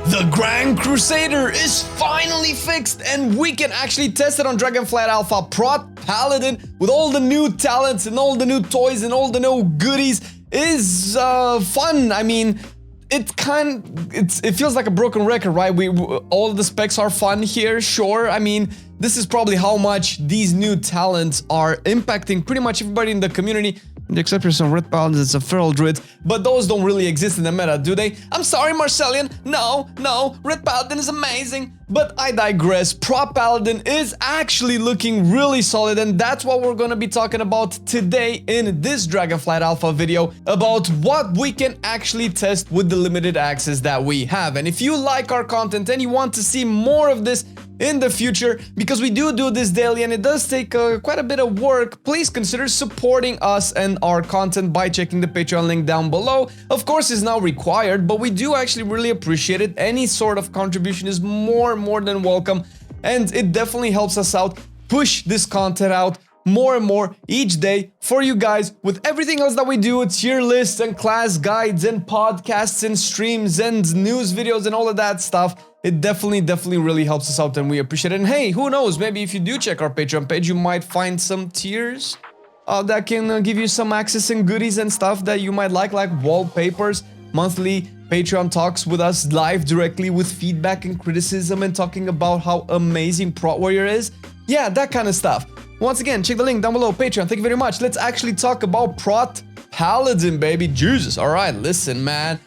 The Grand Crusader is finally fixed and we can actually test it on Dragonflight Alpha Prot Paladin with all the new talents and all the new toys and all the new goodies. Is fun. I mean, it feels like a broken record, right? All of the specs are fun here, sure. I mean, this is probably how much these new talents are impacting pretty much everybody in the community. Except for some Red Paladins and some Feral Druids, but those don't really exist in the meta, do they? I'm sorry, Marcelian. No, Red Paladin is amazing. But I digress. Prot Paladin is actually looking really solid, and that's what we're gonna be talking about today in this Dragonflight Alpha video, about what we can actually test with the limited access that we have. And if you like our content and you want to see more of this in the future, because we do this daily and it does take quite a bit of work, please consider supporting us and our content by checking the Patreon link down below. Of course, it's now required, but we do actually really appreciate it. Any sort of contribution is more than welcome, and it definitely helps us out push this content out more and more each day for you guys. With everything else that we do, tier lists and class guides and podcasts and streams and news videos and all of that stuff, it definitely really helps us out and we appreciate it. And hey, who knows, maybe if you do check our Patreon page, you might find some tiers that can give you some access and goodies and stuff that you might like wallpapers, monthly Patreon talks with us live directly with feedback and criticism and talking about how amazing Prot Warrior is. Yeah, that kind of stuff. Once again, check the link down below, Patreon. Thank you very much. Let's actually talk about Prot Paladin, baby. Jesus. All right, listen, man.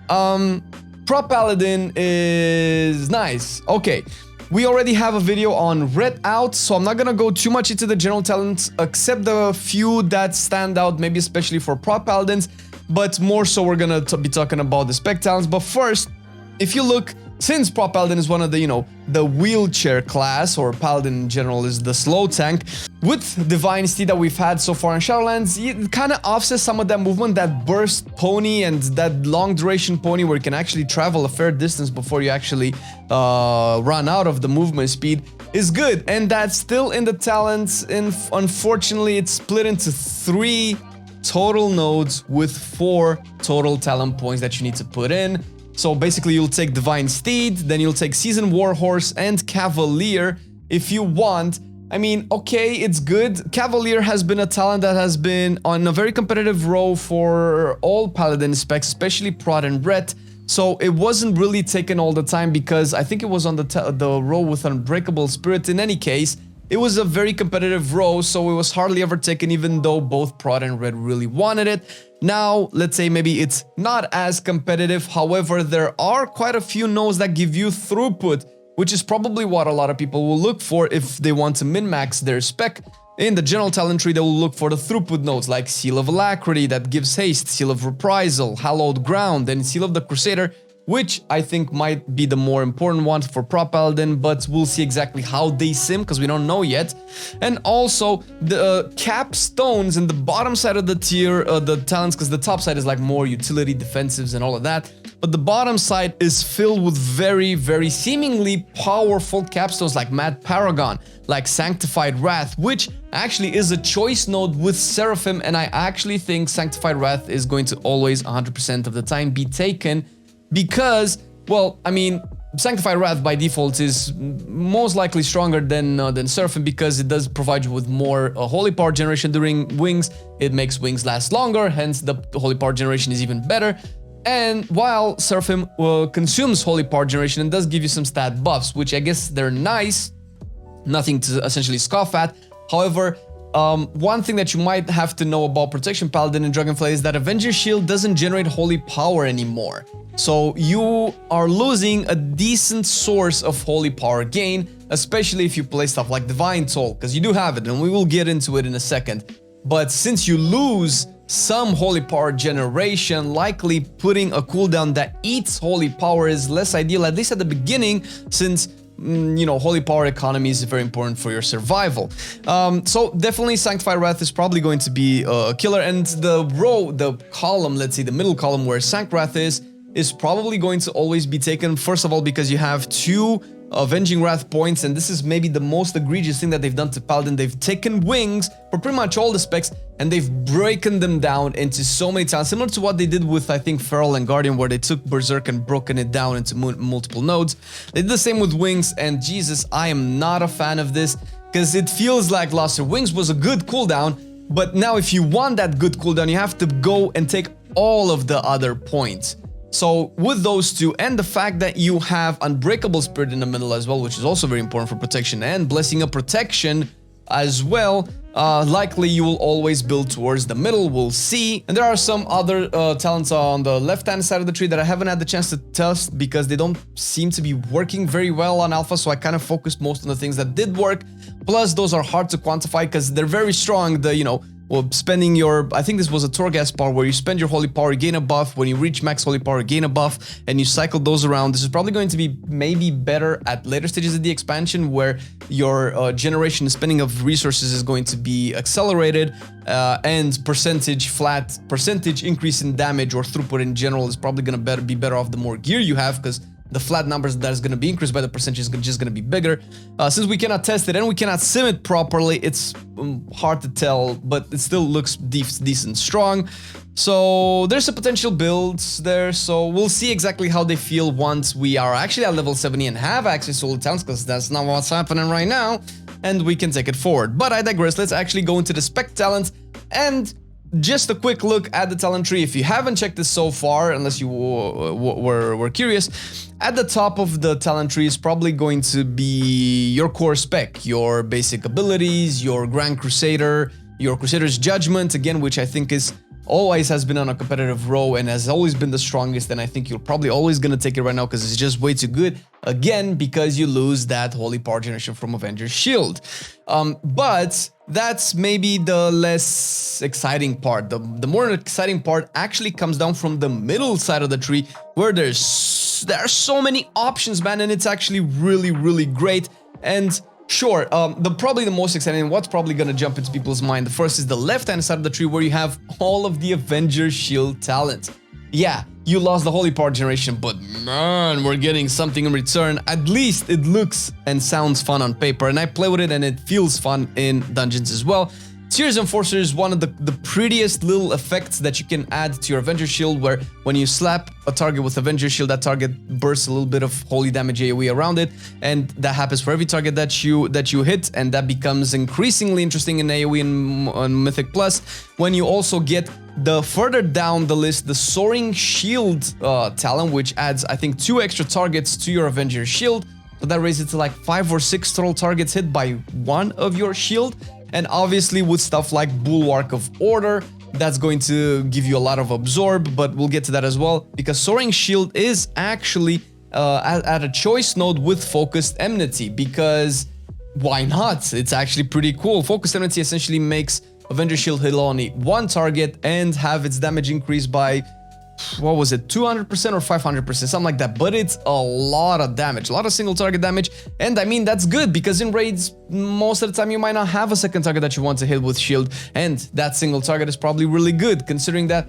Prot Paladin is nice. Okay, we already have a video on Red out, so I'm not gonna go too much into the general talents, except the few that stand out, maybe especially for Prot Paladins, but more so we're gonna be talking about the Spec talents. But first, if you look, since Prot Paladin is one of the, the wheelchair class, or Paladin in general is the slow tank, with Divine Steed that we've had so far in Shadowlands, it kind of offsets some of that movement, that burst pony and that long duration pony where you can actually travel a fair distance before you actually run out of the movement speed, is good. And that's still in the talents, and unfortunately it's split into 3 total nodes with 4 total talent points that you need to put in. So basically you'll take Divine Steed, then you'll take Seasoned Warhorse and Cavalier if you want. I mean, okay, it's good. Cavalier has been a talent that has been on a very competitive row for all Paladin specs, especially Prot and Ret. So it wasn't really taken all the time because I think it was on the row with Unbreakable Spirit. In any case, it was a very competitive row, so it was hardly ever taken, even though both Prot and Red really wanted it. Now, let's say maybe it's not as competitive. However, there are quite a few nodes that give you throughput, which is probably what a lot of people will look for if they want to min-max their spec. In the general talent tree, they will look for the throughput nodes like Seal of Alacrity that gives haste, Seal of Reprisal, Hallowed Ground, and Seal of the Crusader, which I think might be the more important one for Prot Paladin, but we'll see exactly how they sim because we don't know yet. And also the capstones in the bottom side of the tier, the talents, because the top side is like more utility, defensives and all of that. But the bottom side is filled with very seemingly powerful capstones like Mad Paragon, like Sanctified Wrath, which actually is a choice node with Seraphim, and I actually think Sanctified Wrath is going to always 100% of the time be taken. Because, well, I mean, Sanctified Wrath by default is most likely stronger than Seraphim because it does provide you with more Holy Power generation during Wings. It makes Wings last longer, hence the Holy Power generation is even better. And while Seraphim consumes Holy Power generation and does give you some stat buffs, which I guess they're nice, nothing to essentially scoff at. However, one thing that you might have to know about Protection Paladin and Dragonflight is that Avengers Shield doesn't generate Holy Power anymore. So you are losing a decent source of Holy Power gain, especially if you play stuff like Divine Toll, because you do have it, and we will get into it in a second. But since you lose some Holy Power generation, likely putting a cooldown that eats Holy Power is less ideal, at least at the beginning, since Holy Power economy is very important for your survival. So definitely Sanctified Wrath is probably going to be a killer, and the column, let's say the middle column where Sanct Wrath is probably going to always be taken, first of all, because you have 2 Avenging Wrath points, and this is maybe the most egregious thing that they've done to Paladin. They've taken wings for pretty much all the specs, and they've broken them down into so many talents, similar to what they did with, I think, Feral and Guardian, where they took Berserk and broken it down into multiple nodes. They did the same with wings, and Jesus, I am not a fan of this, because it feels like Luster. Wings was a good cooldown, but now if you want that good cooldown, you have to go and take all of the other points. So with those two, and the fact that you have Unbreakable Spirit in the middle as well, which is also very important for protection, and Blessing of Protection as well, likely you will always build towards the middle, we'll see. And there are some other talents on the left-hand side of the tree that I haven't had the chance to test because they don't seem to be working very well on alpha, so I kind of focused most on the things that did work. Plus, those are hard to quantify because they're very strong, well, spending your, I think this was a Torghast part where you spend your holy power, gain a buff. When you reach max holy power, gain a buff, and you cycle those around. This is probably going to be maybe better at later stages of the expansion, where your generation and spending of resources is going to be accelerated, and percentage increase in damage or throughput in general is probably going to be better off the more gear you have, because the flat numbers that is going to be increased by the percentage is just going to be bigger. Since we cannot test it and we cannot sim it properly, it's hard to tell, but it still looks decent strong. So there's a potential builds there, so we'll see exactly how they feel once we are actually at level 70 and have access to all the talents, because that's not what's happening right now, and we can take it forward. But I digress, let's actually go into the spec talents, and just a quick look at the talent tree. If you haven't checked this so far, unless you were curious, at the top of the talent tree is probably going to be your core spec, your basic abilities, your Grand Crusader, your Crusader's Judgment, again, which I think is always has been on a competitive row and has always been the strongest, and I think you're probably always gonna take it right now because it's just way too good, again, because you lose that holy power generation from Avengers Shield. But that's maybe the less exciting part. The more exciting part actually comes down from the middle side of the tree, where there are so many options, man, and it's actually really great. And sure, probably the most exciting, what's probably gonna jump into people's mind, the first is the left-hand side of the tree, where you have all of the Avengers Shield talent. Yeah, you lost the holy power generation, but man, we're getting something in return. At least it looks and sounds fun on paper, and I play with it and it feels fun in dungeons as well. Tears Enforcer is one of the prettiest little effects that you can add to your Avenger Shield, where when you slap a target with Avenger Shield, that target bursts a little bit of holy damage AoE around it, and that happens for every target that you hit, and that becomes increasingly interesting in AoE and on Mythic Plus, when you also get the further down the list, the Soaring Shield talent, which adds, I think, 2 extra targets to your Avenger Shield, so that raises it to like 5 or 6 total targets hit by one of your shield. And obviously with stuff like Bulwark of Order, that's going to give you a lot of absorb, but we'll get to that as well, because Soaring Shield is actually at a choice node with Focused Enmity, because why not? It's actually pretty cool. Focused Enmity essentially makes Avenger Shield hit only one target and have its damage increased by, what was it, 200% or 500%, something like that, but it's a lot of damage, a lot of single target damage, and I mean, that's good, because in raids, most of the time you might not have a second target that you want to hit with shield, and that single target is probably really good, considering that,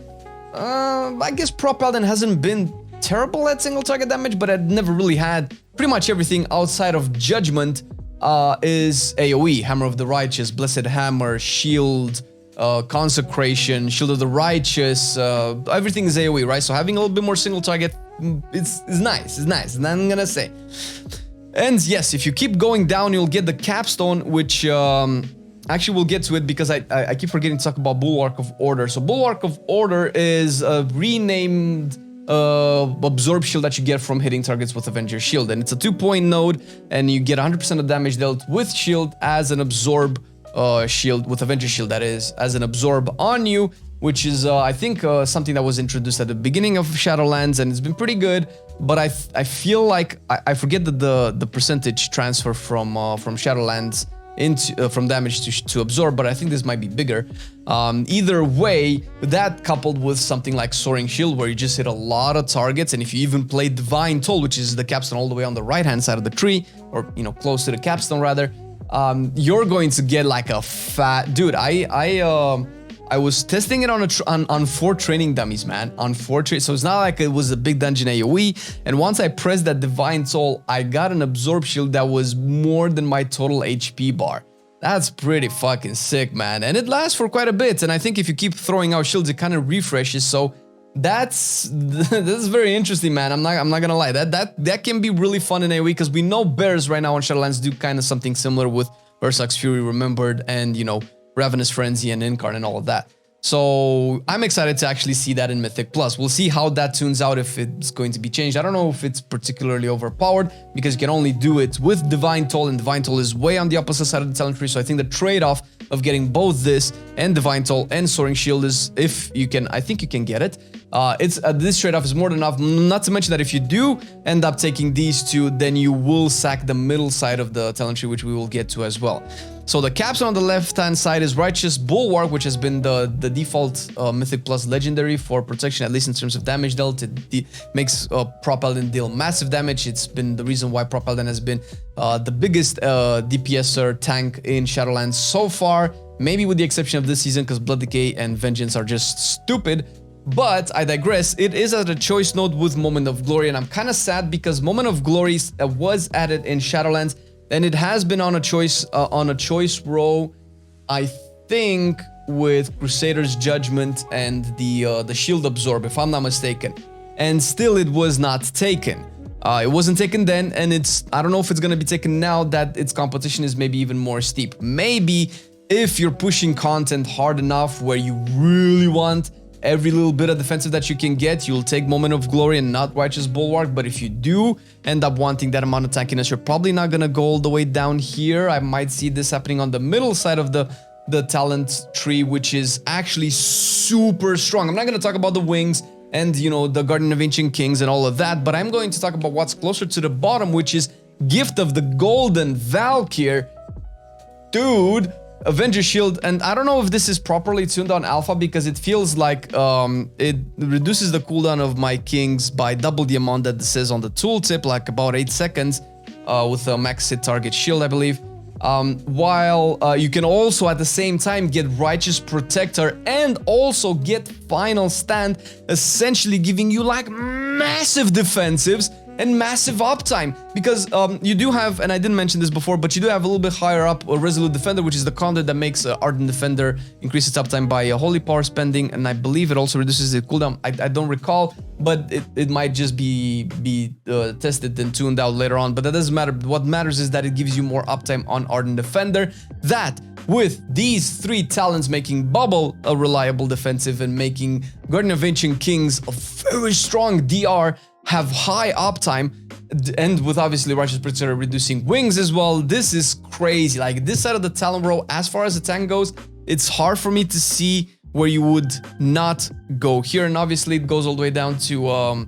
I guess Prot Paladin hasn't been terrible at single target damage, but I'd never really had pretty much everything outside of Judgment is AoE, Hammer of the Righteous, Blessed Hammer, Shield, Consecration, Shield of the Righteous, everything is AoE, right? So having a little bit more single target is nice, and I'm gonna say. And yes, if you keep going down, you'll get the Capstone, which actually we'll get to it, because I keep forgetting to talk about Bulwark of Order. So Bulwark of Order is a renamed absorb shield that you get from hitting targets with Avenger Shield, and it's a 2-point node, and you get 100% of damage dealt with shield as an absorb shield, with Avenger Shield, that is, as an absorb on you, which is I think something that was introduced at the beginning of Shadowlands, and it's been pretty good, but I feel like I forget that the percentage transfer from Shadowlands into from damage to absorb, but I think this might be bigger. Either way, that coupled with something like Soaring Shield, where you just hit a lot of targets, and if you even play Divine Toll, which is the capstone all the way on the right hand side of the tree, or close to the capstone rather, you're going to get like a fat dude. I I was testing it on 4 training dummies, man. On 4 so it's not like it was a big dungeon AoE. And once I pressed that Divine Toll, I got an Absorb Shield that was more than my total HP bar. That's pretty fucking sick, man. And it lasts for quite a bit. And I think if you keep throwing out shields, it kind of refreshes. So that's very interesting, man. I'm not gonna lie. That can be really fun in AoE because we know bears right now on Shadowlands do kind of something similar with Ursa's Fury Remembered and, you know, Ravenous Frenzy and Incarn and all of that. So I'm excited to actually see that in Mythic Plus. We'll see how that tunes out, if it's going to be changed. I don't know if it's particularly overpowered because you can only do it with Divine Toll, and Divine Toll is way on the opposite side of the talent tree. So I think the trade-off of getting both this and Divine Toll and Soaring Shield is, if you can, I think you can get it. This trade-off is more than enough. Not to mention that if you do end up taking these two, then you will sack the middle side of the talent tree, which we will get to as well. So the capstone on the left-hand side is Righteous Bulwark, which has been the default Mythic Plus legendary for protection, at least in terms of damage dealt. It makes Prot Paladin deal massive damage. It's been the reason why Prot Paladin has been the biggest DPSer tank in Shadowlands so far, maybe with the exception of this season because Blood Decay and Vengeance are just stupid. But I digress. It is at a choice node with Moment of Glory, and I'm kind of sad because Moment of Glory was added in Shadowlands, and it has been on a choice row, I think, with Crusader's Judgment and the Shield Absorb, if I'm not mistaken. And still, it was not taken. It wasn't taken then, and I don't know if it's gonna be taken now that its competition is maybe even more steep. Maybe if you're pushing content hard enough where you really want every little bit of defensive that you can get, you'll take Moment of Glory and not Righteous Bulwark. But if you do end up wanting that amount of tankiness, you're probably not gonna go all the way down here. I might see this happening on the middle side of the talent tree, which is actually super strong. I'm not gonna talk about the wings and, you know, the Guardian of Ancient Kings and all of that, but I'm going to talk about what's closer to the bottom, which is Gift of the Golden Valkyr. Dude, Avengers Shield, and I don't know if this is properly tuned on alpha because it feels like it reduces the cooldown of my kings by double the amount that this says on the tooltip, like about 8 seconds with a max hit target shield, I believe. While you can also at the same time get Righteous Protector and also get Final Stand, essentially giving you like massive defensives and massive uptime, because you do have, and I didn't mention this before, but you do have a little bit higher up a Resolute Defender, which is the conduit that makes Ardent Defender increase its uptime by Holy Power spending, and I believe it also reduces the cooldown. I don't recall, but it might just be tested and tuned out later on, but that doesn't matter. What matters is that it gives you more uptime on Ardent Defender. That, with these 3 talents making Bubble a reliable defensive and making Guardian of Ancient Kings a very strong DR, have high uptime, and with obviously Righteous Protector reducing wings as well, this is crazy. Like, this side of the talent row, as far as the tank goes, it's hard for me to see where you would not go here. And obviously it goes all the way down to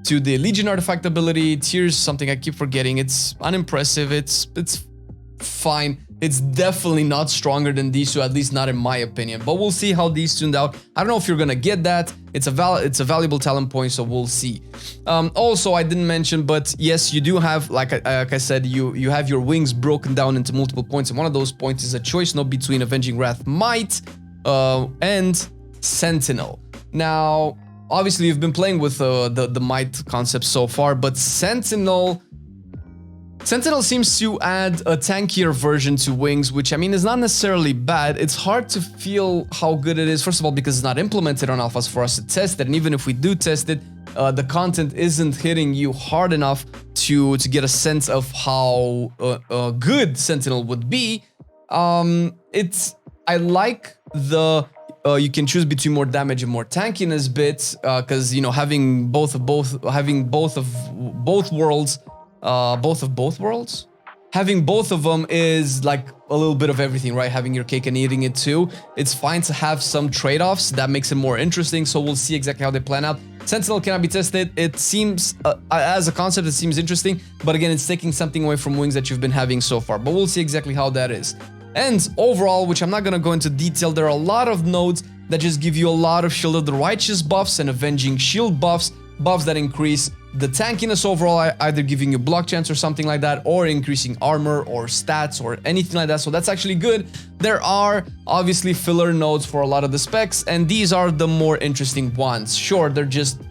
the Legion artifact ability. Tears, something I keep forgetting. It's unimpressive. It's fine. It's definitely not stronger than these two, at least not in my opinion. But we'll see how these tuned out. I don't know if you're gonna get that. It's a valuable talent point, so we'll see. Also, I didn't mention, but yes, you do have, like I said, you have your wings broken down into multiple points, and one of those points is a choice node between Avenging Wrath Might and Sentinel. Now, obviously, you've been playing with the Might concept so far, but Sentinel seems to add a tankier version to wings, which, I mean, is not necessarily bad. It's hard to feel how good it is, first of all, because it's not implemented on alphas for us to test it, and even if we do test it, the content isn't hitting you hard enough to get a sense of how good Sentinel would be. I like the you can choose between more damage and more tankiness bits, because, you know, having both worlds. Having both of them is like a little bit of everything, right? Having your cake and eating it too. It's fine to have some trade-offs that makes it more interesting, so we'll see exactly how they plan out. Sentinel cannot be tested. It seems, as a concept, it seems interesting, but again, it's taking something away from wings that you've been having so far, but we'll see exactly how that is. And overall, which I'm not gonna go into detail, there are a lot of nodes that just give you a lot of Shield of the Righteous buffs and Avenging Shield buffs, buffs that increase the tankiness overall, either giving you block chance or something like that, or increasing armor or stats or anything like that. So that's actually good. There are obviously filler nodes for a lot of the specs, and these are the more interesting ones. Sure, they're just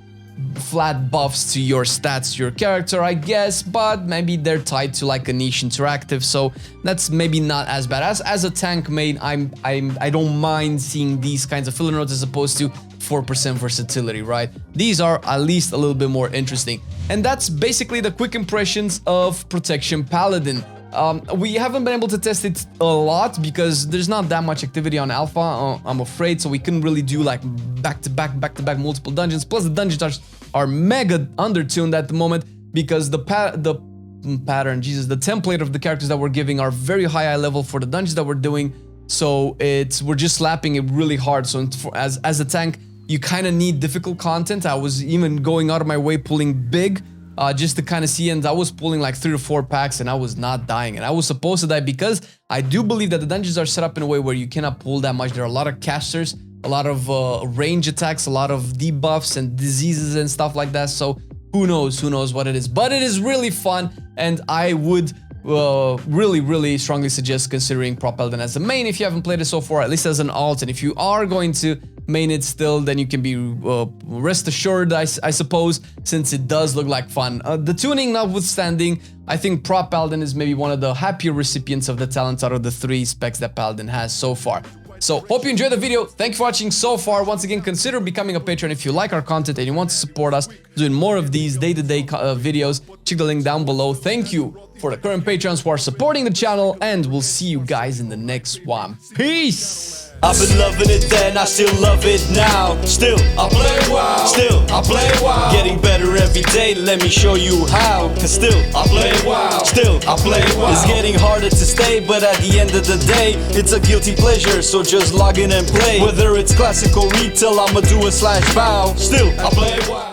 flat buffs to your stats, to your character, I guess, but maybe they're tied to like a niche interactive, so that's maybe not as bad. As a tank main, I don't mind seeing these kinds of filler nodes as opposed to 4% versatility, right? These are at least a little bit more interesting. And that's basically the quick impressions of Protection Paladin. We haven't been able to test it a lot because there's not that much activity on alpha, I'm afraid, so we couldn't really do like back-to-back multiple dungeons. Plus the dungeons are mega undertuned at the moment because the template of the characters that we're giving are very high level for the dungeons that we're doing, so we're just slapping it really hard. So as a tank, you kind of need difficult content. I was even going out of my way pulling big just to kind of see, and I was pulling like 3 or 4 packs and I was not dying, and I was supposed to die because I do believe that the dungeons are set up in a way where you cannot pull that much. There are a lot of casters, a lot of range attacks, a lot of debuffs and diseases and stuff like that, so who knows what it is, but it is really fun, and I would really strongly suggest considering Prot Paladin as the main if you haven't played it so far, at least as an alt. And if you are going to main it still, then you can be rest assured, I suppose, since it does look like fun. The tuning notwithstanding, I think Prot Paladin is maybe one of the happier recipients of the talents out of the 3 specs that Paladin has so far. So, hope you enjoyed the video. Thank you for watching so far. Once again, consider becoming a patron if you like our content and you want to support us doing more of these day-to-day videos. Check the link down below. Thank you for the current patrons who are supporting the channel, and we'll see you guys in the next one. Peace! I've been loving it then, I still love it now. Still, I play WoW. Still, I play WoW. Getting better every day, let me show you how. Cause still, I play WoW. Still, I play WoW. It's getting harder to stay, but at the end of the day, it's a guilty pleasure, so just log in and play. Whether it's classic or retail, I'ma do a /bow. Still, I play WoW.